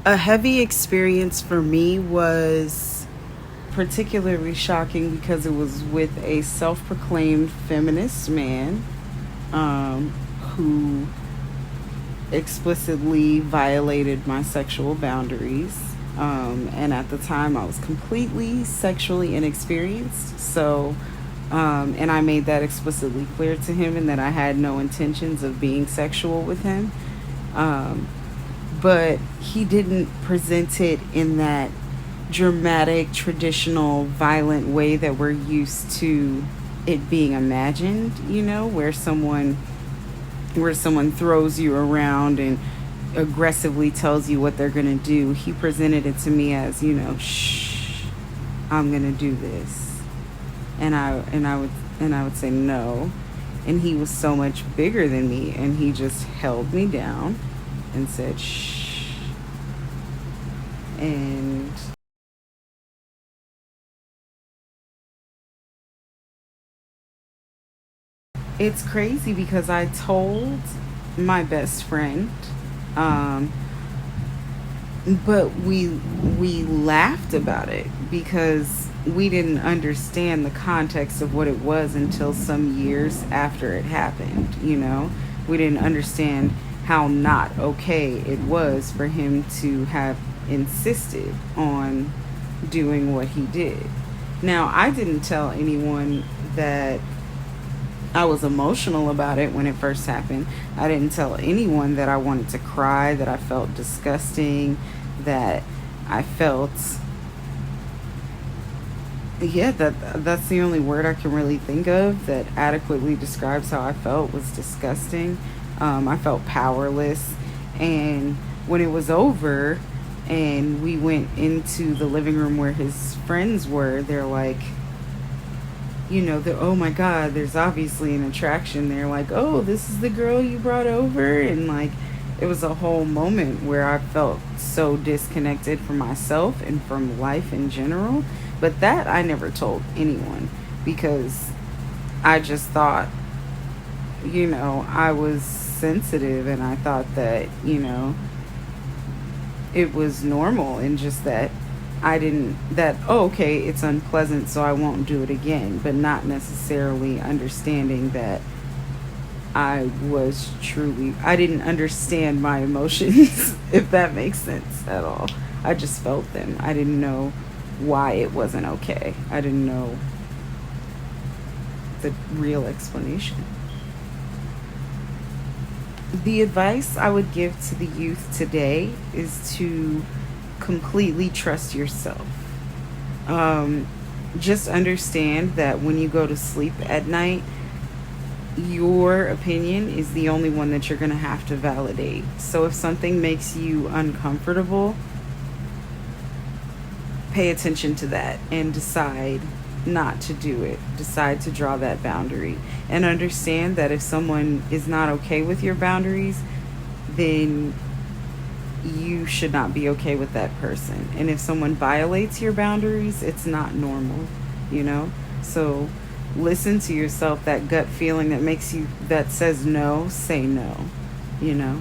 A heavy experience for me was particularly shocking because it was with a self proclaimed feminist man um, who explicitly violated my sexual boundaries. And at the time, I was completely sexually inexperienced. And I made that explicitly clear to him, and that I had no intentions of being sexual with him. Um, but he didn't present it in that dramatic, traditional, violent way that we're used to it being imagined, where someone throws you around and aggressively tells you what they're going to do. He presented it to me as, shh, I'm going to do this. And I would say no. And he was so much bigger than me, and he just held me down and said shh. And it's crazy because I told my best friend, um, but we laughed about it because we didn't understand the context of what it was until some years after it happened. We didn't understand how not okay it was for him to have insisted on doing what he did. Now, I didn't tell anyone that I was emotional about it when it first happened. I didn't tell anyone that I wanted to cry, that I felt disgusting, that I felt, yeah, that's the only word I can really think of that adequately describes how I felt, was disgusting. I felt powerless. And when it was over and we went into the living room where his friends were, they're like, oh my God, there's obviously an attraction there. Like, oh, this is the girl you brought over. And like, it was a whole moment where I felt so disconnected from myself and from life in general. But that I never told anyone because I just thought, I was sensitive, and I thought that, it was normal, and just that I didn't, that, oh, okay, it's unpleasant, so I won't do it again, but not necessarily understanding that I didn't understand my emotions, if that makes sense at all. I just felt them. I didn't know why it wasn't okay. I didn't know the real explanation. The advice I would give to the youth today is to completely trust yourself. Um, just understand that when you go to sleep at night, your opinion is the only one that you're going to have to validate. So if something makes you uncomfortable, pay attention to that and decide not to do it. Decide to draw that boundary. And understand that if someone is not okay with your boundaries, then you should not be okay with that person. And if someone violates your boundaries, it's not normal, you know? So listen to yourself, that gut feeling that says no, say no, you know?